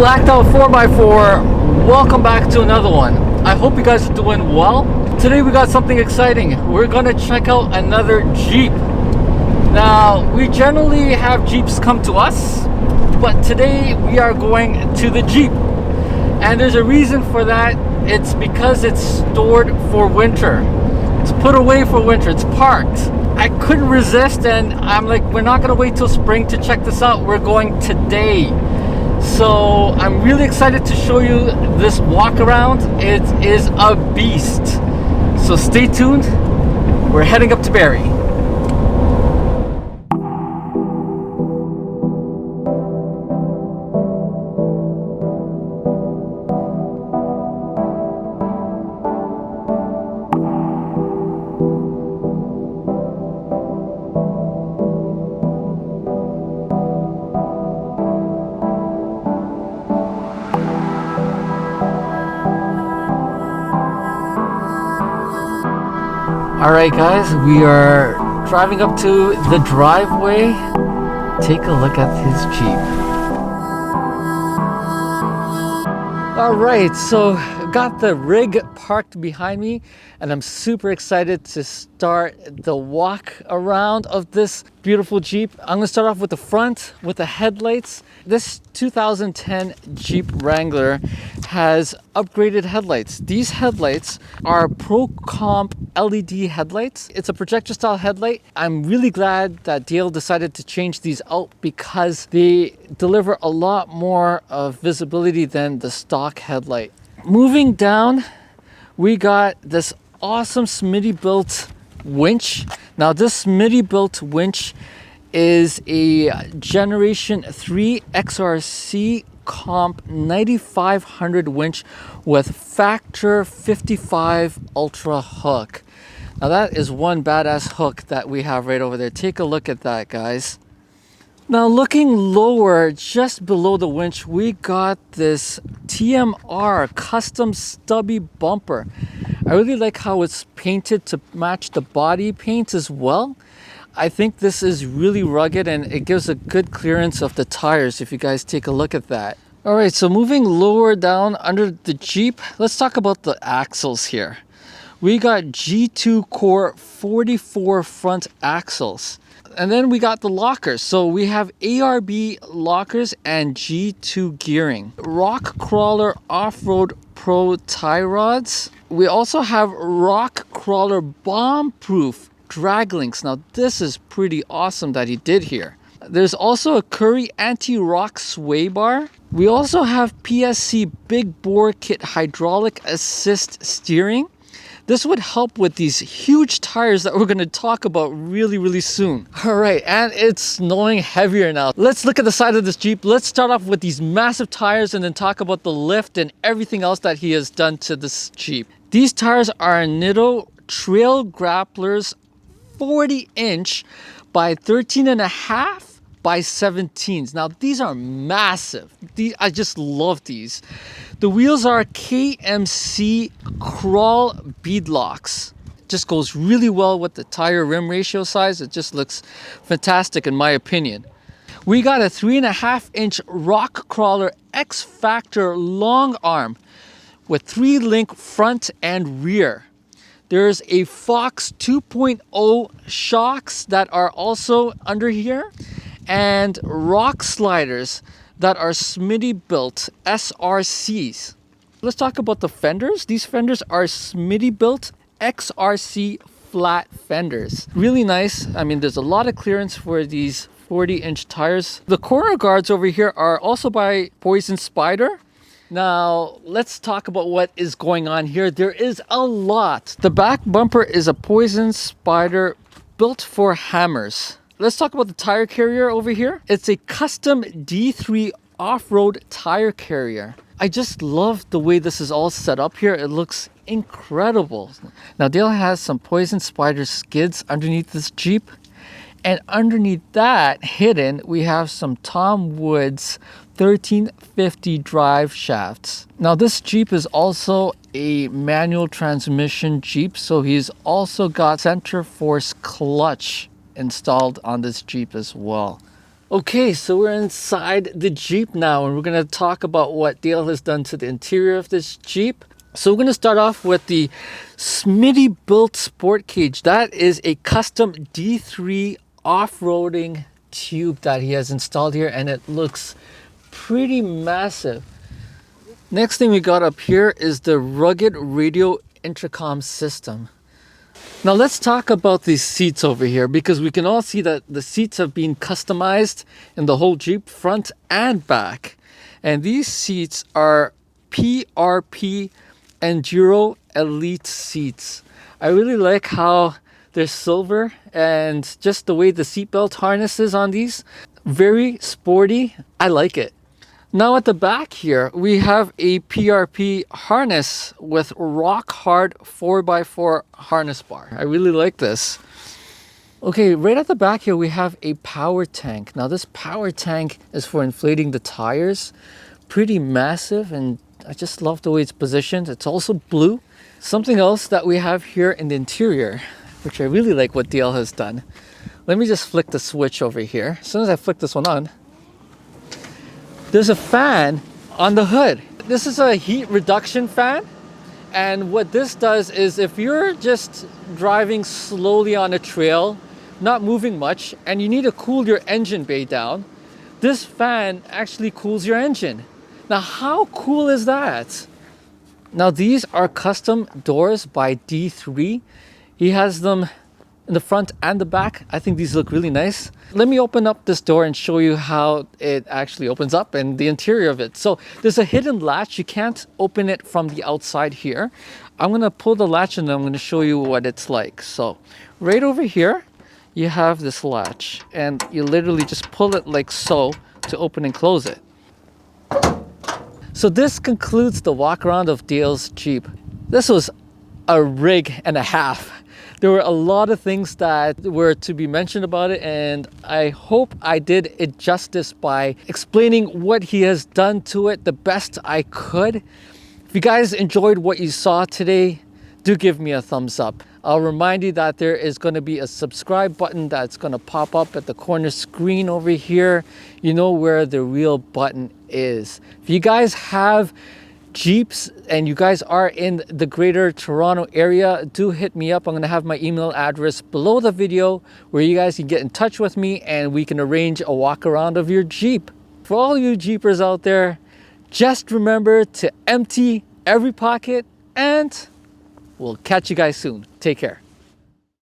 Blacked Out 4x4, welcome back to another one. I hope you guys are doing well. Today we got something exciting. We're gonna check out another Jeep. Now, we generally have Jeeps come to us, but today we are going to the Jeep. And there's a reason for that. It's because it's stored for winter. It's put away for winter, it's parked. I couldn't resist and I'm like, we're not gonna wait till spring to check this out. We're going today. So I'm really excited to show you this walk around. It is a beast. So stay tuned. We're heading up to Barrie. Alright guys, we are driving up to the driveway. Take a look at his Jeep. Alright, so got the rig parked behind me and I'm super excited to start the walk around of this beautiful Jeep. I'm going to start off with the front, with the headlights. This 2010 Jeep Wrangler has upgraded headlights. These headlights are Pro Comp LED headlights. It's a projector style headlight. I'm really glad that Dale decided to change these out because they deliver a lot more of visibility than the stock headlight. Moving down, we got this awesome Smitty built winch. Now this Smitty built winch is a Generation 3 XRC Comp 9500 winch with Factor 55 Ultra hook. Now that is one badass hook that we have right over there. Take a look at that, guys. Now looking lower, just below the winch, we got this TMR custom stubby bumper. I really like how it's painted to match the body paint as well. I think this is really rugged and it gives a good clearance of the tires if you guys take a look at that. All right, so moving lower down under the Jeep, let's talk about the axles here. We got G2 Core 44 front axles. And then we got the lockers. So we have ARB lockers and G2 gearing. Rock Crawler Off-Road Pro tie rods. We also have Rock Crawler bomb-proof drag links. Now this is pretty awesome that he did here. There's also a Curry anti-rock sway bar. We also have PSC big bore kit hydraulic assist steering. This would help with these huge tires that we're going to talk about really soon. All right, and it's snowing heavier now. Let's look at the side of this Jeep. Let's start off with these massive tires and then talk about the lift and everything else that he has done to this Jeep. These tires are Nitto Trail Grapplers 40-inch by 13.5 by 17s. Now these are massive. I just love these. The wheels are KMC crawl bead locks. Just goes really well with the tire rim ratio size. It just looks fantastic in my opinion. We got a 3.5-inch Rock Crawler X Factor long arm with 3-link front and rear. There's a Fox 2.0 shocks that are also under here and rock sliders that are Smitty built SRCs. Let's talk about the fenders. These fenders are Smitty built XRC flat fenders. Really nice. I mean, there's a lot of clearance for these 40-inch tires. The corner guards over here are also by Poison Spyder. Now, let's talk about what is going on here. There is a lot. The back bumper is a Poison Spyder built for hammers. Let's talk about the tire carrier over here. It's a custom D3 off-road tire carrier. I just love the way this is all set up here. It looks incredible. Now, Dale has some Poison Spyder skids underneath this Jeep. And underneath that, hidden, we have some Tom Woods 1350 drive shafts. Now this Jeep is also a manual transmission Jeep, so he's also got center force clutch installed on this Jeep as well. Okay, so we're inside the Jeep now, and we're gonna talk about what Dale has done to the interior of this Jeep. So we're gonna start off with the Smitty built sport cage. That is a custom D3 off-roading tube that he has installed here, and it looks pretty massive. Next thing we got up here is the rugged radio intercom system. Now let's talk about these seats over here, because we can all see that the seats have been customized in the whole Jeep, front and back. And these seats are PRP Enduro Elite seats. I really like how they're silver and just the way the seatbelt harness is on these. Very sporty. I like it. Now at the back here, we have a PRP harness with rock hard 4x4 harness bar. I really like this. Okay, right at the back here, we have a power tank. Now this power tank is for inflating the tires. Pretty massive, and I just love the way it's positioned. It's also blue. Something else that we have here in the interior, which I really like what DL has done. Let me just flick the switch over here. As soon as I flick this one on, there's a fan on the hood. This is a heat reduction fan. And what this does is, if you're just driving slowly on a trail, not moving much, and you need to cool your engine bay down, this fan actually cools your engine. Now, how cool is that? Now, these are custom doors by D3. He has them in the front and the back. I think these look really nice. Let me open up this door and show you how it actually opens up and the interior of it. So there's a hidden latch. You can't open it from the outside here. I'm gonna pull the latch and I'm gonna show you what it's like. So right over here, you have this latch, and you literally just pull it like so to open and close it. So this concludes the walk around of Dale's Jeep. This was a rig and a half. There were a lot of things that were to be mentioned about it, and I hope I did it justice by explaining what he has done to it the best I could. If you guys enjoyed what you saw today, do give me a thumbs up. I'll remind you that there is going to be a subscribe button that's going to pop up at the corner screen over here. You know where the real button is. If you guys have Jeeps and you guys are in the greater Toronto area, do hit me up. I'm going to have my email address below the video where you guys can get in touch with me and we can arrange a walk around of your Jeep. For all you Jeepers out there, just remember to empty every pocket, and we'll catch you guys soon. Take care.